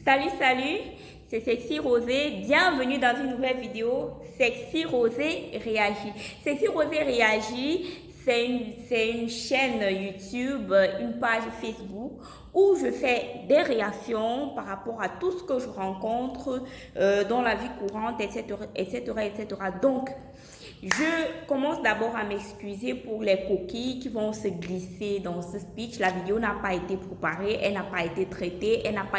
Salut, c'est Sexy Rosé. Bienvenue dans une nouvelle vidéo. Sexy Rosé réagit. Sexy Rosé réagit, c'est une chaîne YouTube, une page Facebook où je fais des réactions par rapport à tout ce que je rencontre dans la vie courante, etc., etc., etc. Donc, je commence d'abord à m'excuser pour les coquilles qui vont se glisser dans ce speech. La vidéo n'a pas été préparée, elle n'a pas été traitée, elle n'a pas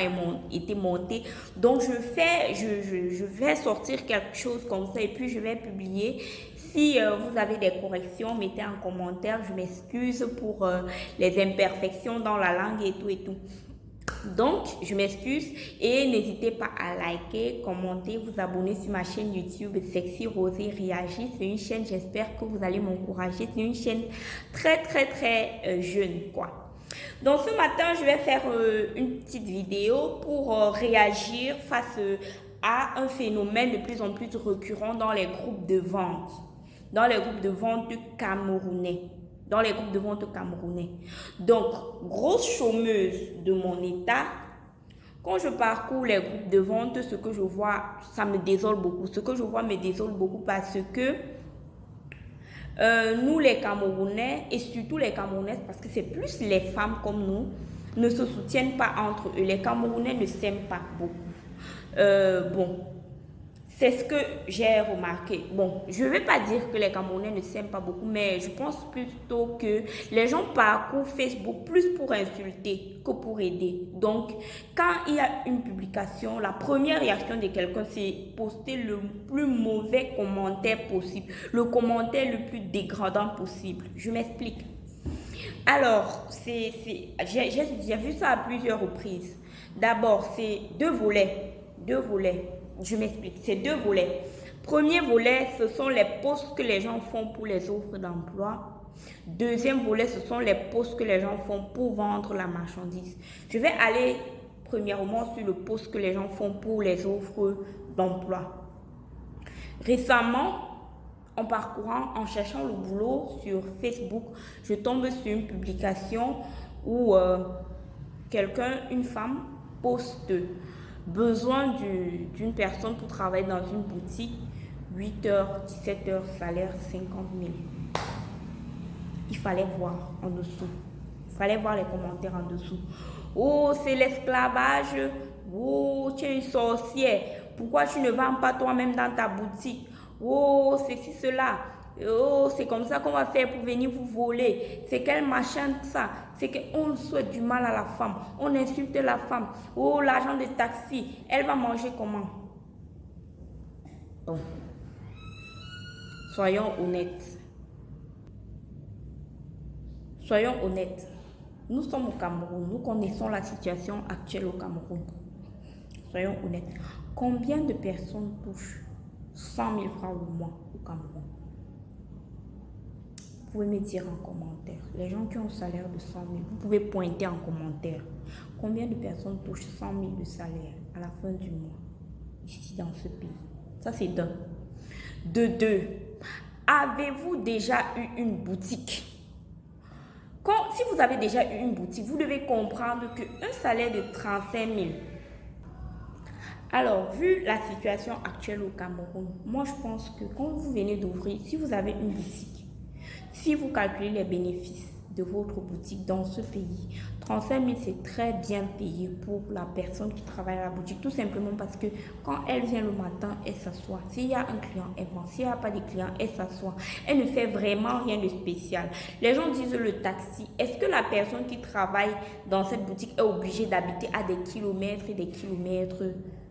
été montée. Donc, je vais sortir quelque chose comme ça et puis je vais publier. Si vous avez des corrections, mettez en commentaire. Je m'excuse pour les imperfections dans la langue et tout et tout. Donc, je m'excuse et n'hésitez pas à liker, commenter, vous abonner sur ma chaîne YouTube Sexy Rosé Réagit. C'est une chaîne, j'espère que vous allez m'encourager. C'est une chaîne très jeune, quoi. Donc, ce matin, je vais faire une petite vidéo pour réagir face à un phénomène de plus en plus récurrent dans les groupes de vente. Dans les groupes de vente camerounais. Donc, grosse chômeuse de mon état, quand je parcours les groupes de vente, ce que je vois, ça me désole beaucoup. Ce que je vois me désole beaucoup parce que nous les Camerounais, et surtout les Camerounaises, parce que c'est plus les femmes comme nous, ne se soutiennent pas entre eux. Les Camerounais ne s'aiment pas beaucoup. Bon. C'est ce que j'ai remarqué. Bon, je ne vais pas dire que les Camerounais ne s'aiment pas beaucoup, mais je pense plutôt que les gens parcourent Facebook plus pour insulter que pour aider. Donc, quand il y a une publication, la première réaction de quelqu'un, c'est poster le plus mauvais commentaire possible, le commentaire le plus dégradant possible. Je m'explique. Alors, j'ai vu ça à plusieurs reprises. D'abord, c'est deux volets. Je m'explique, c'est deux volets. Premier volet, ce sont les posts que les gens font pour les offres d'emploi. Deuxième volet, ce sont les posts que les gens font pour vendre la marchandise. Je vais aller premièrement sur le post que les gens font pour les offres d'emploi. Récemment, en parcourant, en cherchant le boulot sur Facebook, je tombe sur une publication où une femme poste besoin d'une personne pour travailler dans une boutique, 8h, 17h, salaire 50 000. Il fallait voir en dessous. Il fallait voir les commentaires en dessous. Oh, c'est l'esclavage. Oh, tu es une sorcière. Pourquoi tu ne vends pas toi-même dans ta boutique? Oh, ceci, cela. Oh, c'est comme ça qu'on va faire pour venir vous voler. C'est quel machin ça? C'est qu'on souhaite du mal à la femme. On insulte la femme. Oh, l'agent de taxi, elle va manger comment? Bon. Soyons honnêtes. Soyons honnêtes. Nous sommes au Cameroun. Nous connaissons la situation actuelle au Cameroun. Soyons honnêtes. Combien de personnes touchent 100 000 francs le mois au Cameroun? Vous pouvez me dire en commentaire. Les gens qui ont un salaire de 100 000, vous pouvez pointer en commentaire. Combien de personnes touchent 100 000 de salaire à la fin du mois ici dans ce pays? Ça, c'est d'un. De deux, avez-vous déjà eu une boutique? Si vous avez déjà eu une boutique, vous devez comprendre qu'un salaire de 35 000. Alors, vu la situation actuelle au Cameroun, moi, je pense que quand vous venez d'ouvrir, si vous avez une boutique, si vous calculez les bénéfices de votre boutique dans ce pays, 35 000, c'est très bien payé pour la personne qui travaille à la boutique. Tout simplement parce que quand elle vient le matin, elle s'assoit. S'il y a un client, elle vend. S'il n'y a pas de client, elle s'assoit. Elle ne fait vraiment rien de spécial. Les gens disent le taxi. Est-ce que la personne qui travaille dans cette boutique est obligée d'habiter à des kilomètres et des kilomètres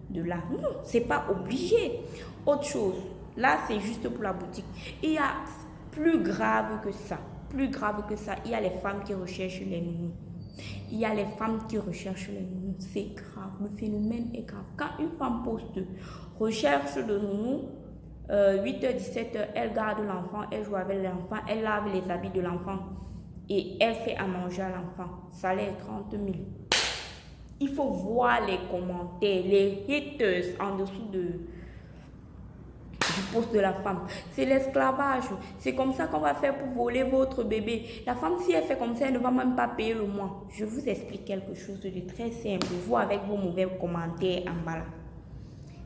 de là? Non, c'est pas obligé. Autre chose, là, c'est juste pour la boutique. Il y a plus grave que ça, il y a les femmes qui recherchent les nounous. C'est grave, le phénomène est grave. Quand une femme poste recherche le nounou, 8h, 17h, elle garde l'enfant, elle joue avec l'enfant, elle lave les habits de l'enfant et elle fait à manger à l'enfant. Salaire 30 000. Il faut voir les commentaires, les haters en dessous de du poste de la femme. C'est l'esclavage. C'est comme ça qu'on va faire pour voler votre bébé. La femme, si elle fait comme ça, elle ne va même pas payer le mois. Je vous explique quelque chose de très simple. Vous avec vos mauvais commentaires en bas là.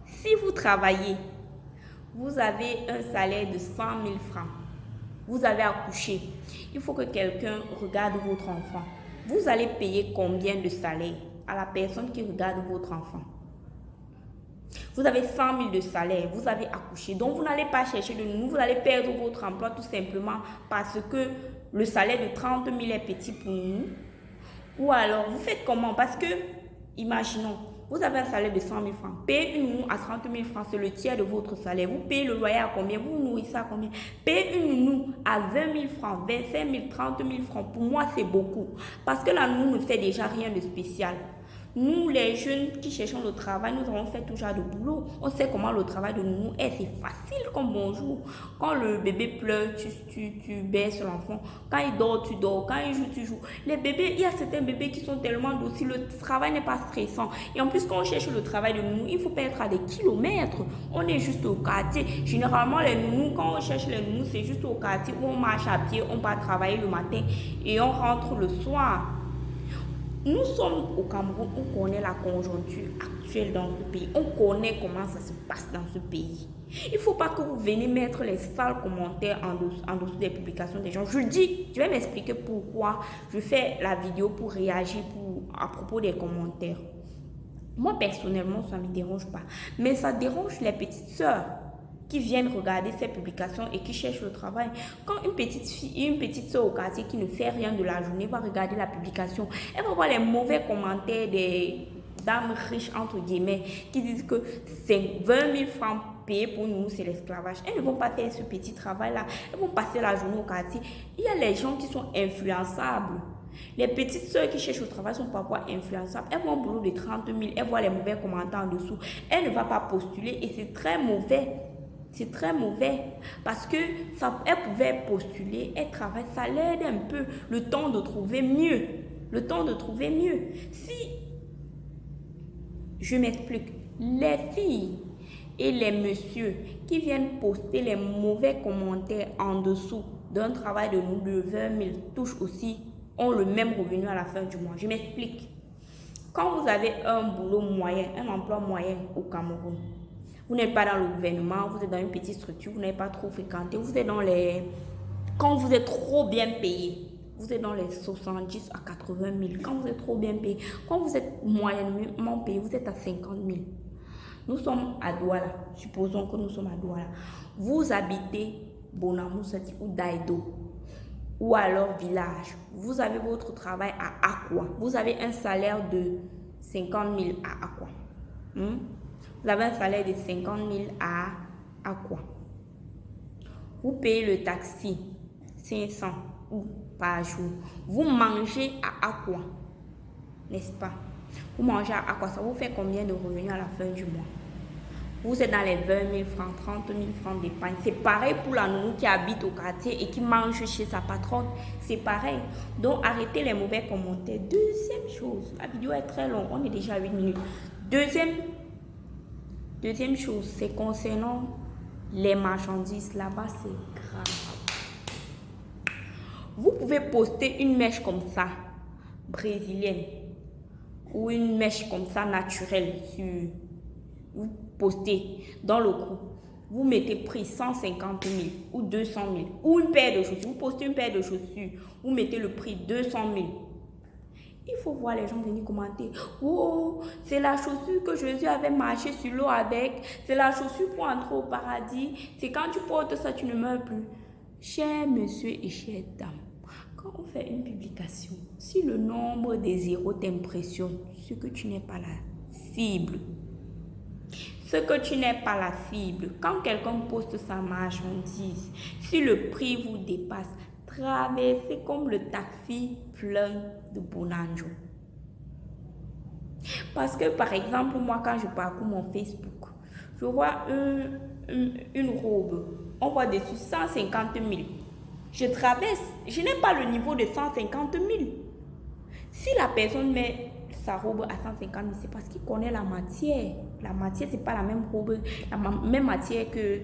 Si vous travaillez, vous avez un salaire de 100 000 francs. Vous avez accouché. Il faut que quelqu'un regarde votre enfant. Vous allez payer combien de salaire à la personne qui regarde votre enfant? Vous avez 100 000 de salaire, vous avez accouché. Donc, vous n'allez pas chercher de nounou, vous allez perdre votre emploi tout simplement parce que le salaire de 30 000 est petit pour nous. Ou alors, vous faites comment? Parce que, imaginons, vous avez un salaire de 100 000 francs. Payez une nounou à 30 000 francs, c'est le tiers de votre salaire. Vous payez le loyer à combien? Vous nourrissez à combien? Payez une nounou à 20 000 francs, 25 000, 30 000 francs. Pour moi, c'est beaucoup. Parce que la nounou ne fait déjà rien de spécial. Nous, les jeunes qui cherchons le travail, nous avons fait tout genre de boulot. On sait comment le travail de nous est. C'est facile comme bonjour. Quand le bébé pleure, tu baisses l'enfant. Quand il dort, tu dors. Quand il joue, tu joues. Les bébés, il y a certains bébés qui sont tellement dociles. Le travail n'est pas stressant. Et en plus, quand on cherche le travail de nous, il faut pas être à des kilomètres. On est juste au quartier. Généralement, les nounous, quand on cherche les nounous, c'est juste au quartier où on marche à pied, on va travailler le matin et on rentre le soir. Nous sommes au Cameroun, on connaît la conjoncture actuelle dans ce pays. On connaît comment ça se passe dans ce pays. Il ne faut pas que vous veniez mettre les sales commentaires en dessous des publications des gens. Je vais m'expliquer pourquoi je fais la vidéo pour réagir à propos des commentaires. Moi, personnellement, ça ne me dérange pas. Mais ça dérange les petites sœurs qui viennent regarder ces publications et qui cherchent le travail. Quand une petite fille, une petite soeur au quartier qui ne fait rien de la journée va regarder la publication, elle va voir les mauvais commentaires des dames riches, entre guillemets, qui disent que c'est 20 000 francs payés pour nous, c'est l'esclavage. Elles ne vont pas faire ce petit travail-là. Elles vont passer la journée au quartier. Il y a les gens qui sont influençables. Les petites soeurs qui cherchent au travail sont parfois influençables. Elles vont au boulot de 30 000, elles voient les mauvais commentaires en dessous. Elles ne vont pas postuler et c'est très mauvais. C'est très mauvais parce que elle pouvait postuler, elle travaille, ça l'aide un peu le temps de trouver mieux. Le temps de trouver mieux. Si, je m'explique, les filles et les messieurs qui viennent poster les mauvais commentaires en dessous d'un travail de nous de 20 000 touchent aussi, ont le même revenu à la fin du mois. Je m'explique. Quand vous avez un boulot moyen, un emploi moyen au Cameroun, vous n'êtes pas dans le gouvernement, vous êtes dans une petite structure, vous n'avez pas trop fréquenté, vous êtes dans les... Quand vous êtes trop bien payé, vous êtes dans les 70 à 80 000. Quand vous êtes trop bien payé, quand vous êtes moyennement payé, vous êtes à 50 000. Nous sommes à Douala, supposons que nous sommes à Douala. Vous habitez Bonamoussati ou Daïdo, ou alors village. Vous avez votre travail à Akwa. Vous avez un salaire de 50 000 à Akwa. Vous avez un salaire de 50 000 à quoi? Vous payez le taxi 500 ou par jour. Vous mangez à quoi? N'est-ce pas? Vous mangez à quoi? Ça vous fait combien de revenus à la fin du mois? Vous êtes dans les 20 000 francs, 30 000 francs d'épargne. C'est pareil pour la nounou qui habite au quartier et qui mange chez sa patronne. C'est pareil. Donc arrêtez les mauvais commentaires. Deuxième chose, la vidéo est très longue, on est déjà à 8 minutes. Deuxième chose, c'est concernant les marchandises. Là-bas, c'est grave. Vous pouvez poster une mèche comme ça, brésilienne, ou une mèche comme ça, naturelle. Vous postez dans le groupe. Vous mettez prix 150 000 ou 200 000. Ou une paire de chaussures. Vous postez une paire de chaussures. Vous mettez le prix 200 000. Il faut voir les gens venir commenter. Oh, c'est la chaussure que Jésus avait marché sur l'eau avec. C'est la chaussure pour entrer au paradis. C'est quand tu portes ça, tu ne meurs plus. Chers monsieur et chères dames, quand on fait une publication, si le nombre des zéros t'impressionne, c'est que tu n'es pas la cible. Ce que tu n'es pas la cible. Quand quelqu'un poste sa marchandise, si le prix vous dépasse, traversez comme le taxi plein de bonanjo. Parce que par exemple, moi quand je parcours mon Facebook, je vois une robe, on voit dessus 150 000. Je traverse, je n'ai pas le niveau de 150 000. Si la personne met sa robe à 150 000, c'est parce qu'il connaît la matière. La matière, c'est pas la même robe, la même matière que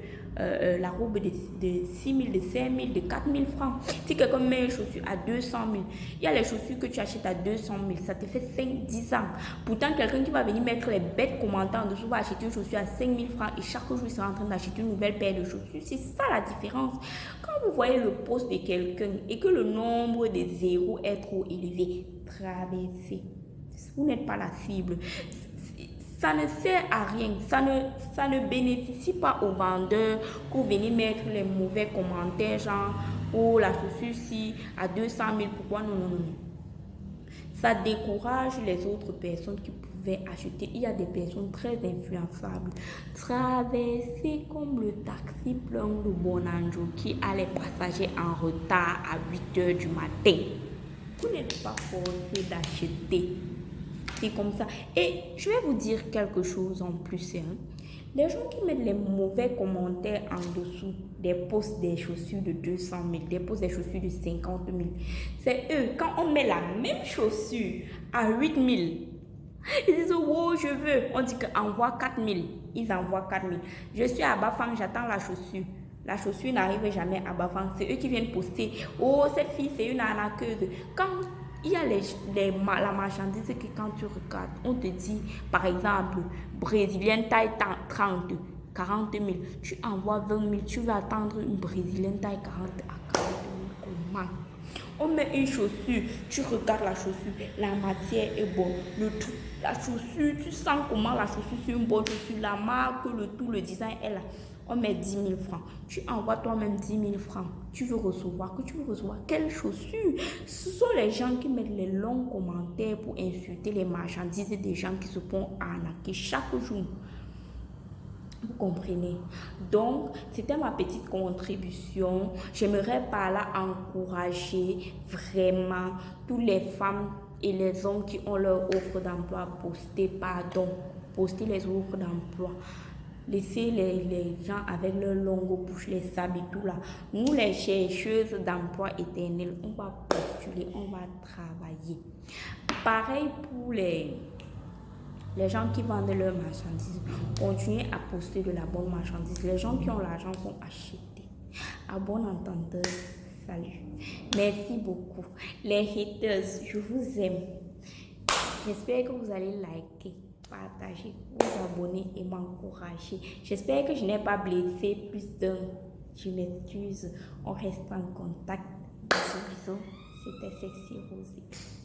la robe de 6 000, de 5 000, de 4 000 francs. Si quelqu'un met une chaussure à 200 000, il y a les chaussures que tu achètes à 200 000, ça te fait 5-10 ans. Pourtant, quelqu'un qui va venir mettre les bêtes commentaires en dessous va acheter une chaussure à 5 000 francs et chaque jour, il sera en train d'acheter une nouvelle paire de chaussures. C'est ça la différence. Quand vous voyez le poste de quelqu'un et que le nombre de zéros est trop élevé, traversez. Vous n'êtes pas la cible. Ça ne sert à rien. Ça ne bénéficie pas aux vendeurs que vous venez mettre les mauvais commentaires, genre, oh, la chaussure-ci à 200 000, pourquoi non, non, non. Ça décourage les autres personnes qui pouvaient acheter. Il y a des personnes très influençables. Traversez comme le taxi plein de Bonanjo qui a les passagers en retard à 8 heures du matin. Vous n'êtes pas forcé d'acheter. C'est comme ça. Et je vais vous dire quelque chose en plus. Les gens qui mettent les mauvais commentaires en dessous des posts des chaussures de 200 000, des posts des chaussures de 50 000, c'est eux. Quand on met la même chaussure à 8 000, ils disent, oh, je veux. On dit qu'envoie 4 000. Ils envoient 4 000. Je suis à Bafang, j'attends la chaussure. La chaussure n'arrive jamais à Bafang. C'est eux qui viennent poster. Oh, cette fille, c'est une arnaqueuse. Quand il y a la marchandise que quand tu regardes, on te dit, par exemple, brésilienne taille 30, 40 000. Tu envoies 20 000, tu vas attendre une brésilienne taille 40 à 40 000. Comment? On met une chaussure, tu regardes la chaussure, la matière est bonne, le tout, la chaussure, tu sens comment la chaussure c'est une bonne chaussure, la marque, le tout, le design est là. On met 10 000 francs. Tu envoies toi-même 10 000 francs. Tu veux recevoir. Que tu veux recevoir quelle chaussure? Ce sont les gens qui mettent les longs commentaires pour insulter les marchandises des gens qui se font arnaquer chaque jour. Vous comprenez? Donc, c'était ma petite contribution. J'aimerais par là encourager vraiment toutes les femmes et les hommes qui ont leur offre d'emploi. Poster les offres d'emploi. Laissez les gens avec leur longue bouche, les sables et tout là. Nous, les chercheuses d'emploi éternel, on va postuler, on va travailler. Pareil pour les gens qui vendent leurs marchandises. Continuez à poster de la bonne marchandise. Les gens qui ont l'argent vont acheter. À bon entendeur, salut. Merci beaucoup. Les haters, je vous aime. J'espère que vous allez liker, partager, vous abonner et m'encourager. J'espère que je n'ai pas blessé plus d'un. Je m'excuse. On reste en contact. Bisous, bisous. C'était Sexy Rosée.